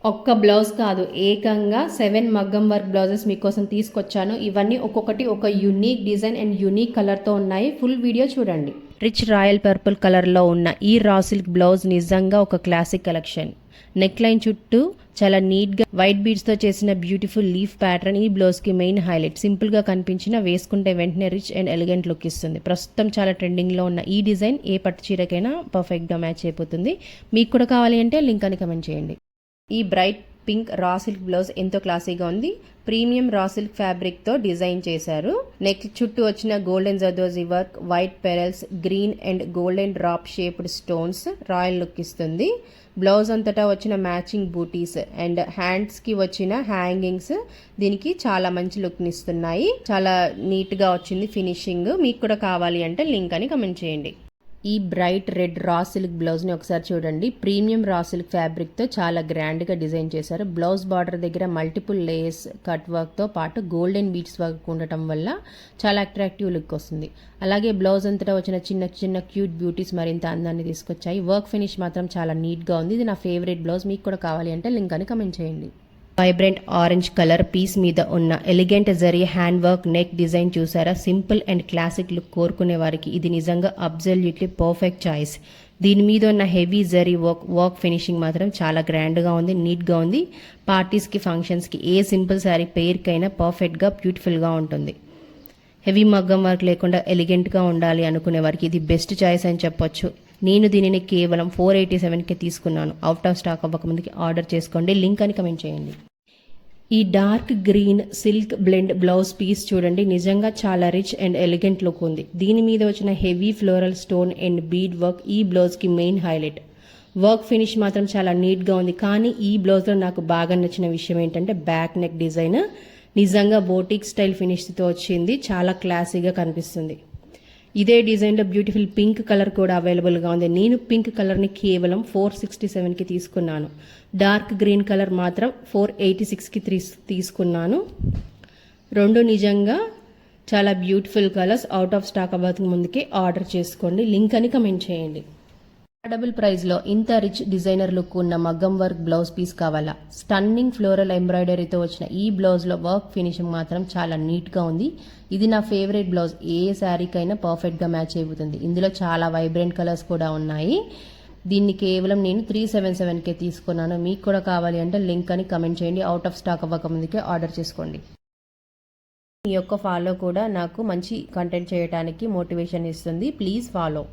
ఒక్క బ్లౌజ్ కాదు, ఏకంగా 7 మగ్గం వర్క్ బ్లౌజెస్ మీకోసం తీసుకొచ్చాను. ఇవన్నీ ఒక్కొక్కటి ఒక యూనిక్ డిజైన్ అండ్ యూనిక్ కలర్తో ఉన్నాయి. ఫుల్ వీడియో చూడండి. రిచ్ రాయల్ పర్పుల్ కలర్లో ఉన్న ఈ రా సిల్క్ బ్లౌజ్ నిజంగా ఒక క్లాసిక్ కలెక్షన్. నెక్ లైన్ చుట్టూ చాలా నీట్గా వైట్ బీడ్స్తో చేసిన బ్యూటిఫుల్ లీఫ్ ప్యాటర్న్ ఈ బ్లౌజ్కి మెయిన్ హైలైట్. సింపుల్గా కనిపించిన వేసుకుంటే వెంటనే రిచ్ అండ్ ఎలిగెంట్ లుక్ ఇస్తుంది. ప్రస్తుతం చాలా ట్రెండింగ్లో ఉన్న ఈ డిజైన్ ఏ పట్టు చీరకైనా పర్ఫెక్ట్గా మ్యాచ్ అయిపోతుంది. మీకు కూడా కావాలి అంటే లింక్ అని కమెంట్ చేయండి. ఈ bright pink raw silk blouse ఎంతో క్లాసీగా ఉంది. ప్రీమియం రా సిల్క్ ఫ్యాబ్రిక్తో డిజైన్ చేశారు. నెక్ చుట్టూ వచ్చిన golden zardozi work, white pearls, green and golden drop shaped stones royal look ఇస్తుంది. బ్లౌజ్ అంతటా వచ్చిన మ్యాచింగ్ బూటీస్ అండ్ హ్యాండ్స్కి వచ్చిన హ్యాంగింగ్స్ దీనికి చాలా మంచి లుక్ని ఇస్తున్నాయి. చాలా నీట్గా వచ్చింది ఫినిషింగ్. మీకు కూడా కావాలి అంటే లింక్ అని కమెంట్ చేయండి. ఈ బ్రైట్ రెడ్ రా సిల్క్ బ్లౌజ్ని ఒకసారి చూడండి. ప్రీమియం రా సిల్క్ ఫ్యాబ్రిక్తో చాలా గ్రాండ్గా డిజైన్ చేశారు. బ్లౌజ్ బార్డర్ దగ్గర మల్టిపుల్ లేయర్స్ కట్ వర్క్తో పాటు గోల్డెన్ బీడ్స్ వర్క్ ఉండటం వల్ల చాలా అట్రాక్టివ్ లుక్ వస్తుంది. అలాగే బ్లౌజ్ అంతటా వచ్చిన చిన్న చిన్న క్యూట్ బ్యూటీస్ మరింత అందాన్ని తీసుకొచ్చాయి. వర్క్ ఫినిష్ మాత్రం చాలా నీట్గా ఉంది. ఇది నా ఫేవరెట్ బ్లౌజ్. మీకు కూడా కావాలి అంటే లింక్ అని కమెంట్ చేయండి. వైబ్రెంట్ ఆరెంజ్ కలర్ పీస్ మీద ఉన్న elegant zari hand work neck design చూసారా? సింపుల్ అండ్ క్లాసిక్ లుక్ కోరుకునే వారికి ఇది నిజంగా అబ్సల్యూట్లీ పర్ఫెక్ట్ చాయిస్. దీని మీద ఉన్న హెవీ జరీ వర్క్ ఫినిషింగ్ మాత్రం చాలా గ్రాండ్గా ఉంది, నీట్గా ఉంది. పార్టీస్కి, ఫంక్షన్స్కి, ఏ సింపుల్ శారీ పెయిర్కైనా పర్ఫెక్ట్గా బ్యూటిఫుల్గా ఉంటుంది. హెవీ మగ్గం వర్క్ లేకుండా ఎలిగెంట్గా ఉండాలి అనుకునే వారికి ఇది బెస్ట్ చాయిస్ అని చెప్పొచ్చు. నేను దీనిని కేవలం 487కే తీసుకున్నాను. అవుట్ ఆఫ్ స్టాక్ అవ్వకముందుకి ఆర్డర్ చేసుకోండి. లింక్ అని కమెంట్ చేయండి. ఈ dark green silk blend blouse piece చూడండి. నిజంగా చాలా రిచ్ అండ్ ఎలిగెంట్ లుక్ ఉంది. దీని మీద వచ్చిన heavy floral stone and bead work ఈ బ్లౌజ్కి మెయిన్ హైలైట్. వర్క్ ఫినిష్ మాత్రం చాలా నీట్గా ఉంది. కానీ ఈ బ్లౌజ్లో నాకు బాగా నచ్చిన విషయం ఏంటంటే బ్యాక్ నెక్ డిజైన్ నిజంగా బోటిక్ స్టైల్ ఫినిష్తో వచ్చింది. చాలా క్లాసీగా కనిపిస్తుంది. ఇదే డిజైన్లో బ్యూటిఫుల్ పింక్ కలర్ కూడా అవైలబుల్గా ఉంది. నేను పింక్ కలర్ని కేవలం 467కి తీసుకున్నాను. డార్క్ గ్రీన్ కలర్ మాత్రం 486కి తీసుకున్నాను. రెండు నిజంగా చాలా beautiful colours. Out of stock అవ్వక ముందుకే ఆర్డర్ చేసుకోండి. లింక్ అని కమెంట్ చేయండి. అఫోర్డబుల్ ప్రైస్లో ఇంత రిచ్ డిజైనర్ లుక్ ఉన్న మగ్గం వర్క్ బ్లౌజ్ పీస్ కావాలా? స్టన్నింగ్ ఫ్లోరల్ ఎంబ్రాయిడరీతో వచ్చిన ఈ బ్లౌజ్లో వర్క్ ఫినిషింగ్ మాత్రం చాలా నీట్గా ఉంది. ఇది నా ఫేవరెట్ బ్లౌజ్. ఏ శారీకైనా పర్ఫెక్ట్గా మ్యాచ్ అయిపోతుంది. ఇందులో చాలా వైబ్రెంట్ కలర్స్ కూడా ఉన్నాయి. దీన్ని కేవలం నేను 377కే తీసుకున్నాను. మీకు కూడా కావాలి అంటే లింక్ అని కమెంట్ చేయండి. అవుట్ ఆఫ్ స్టాక్ అవ్వక ముందుకే ఆర్డర్ చేసుకోండి. మీ యొక్క ఫాలో కూడా నాకు మంచి కంటెంట్ చేయడానికి మోటివేషన్ ఇస్తుంది. Please follow.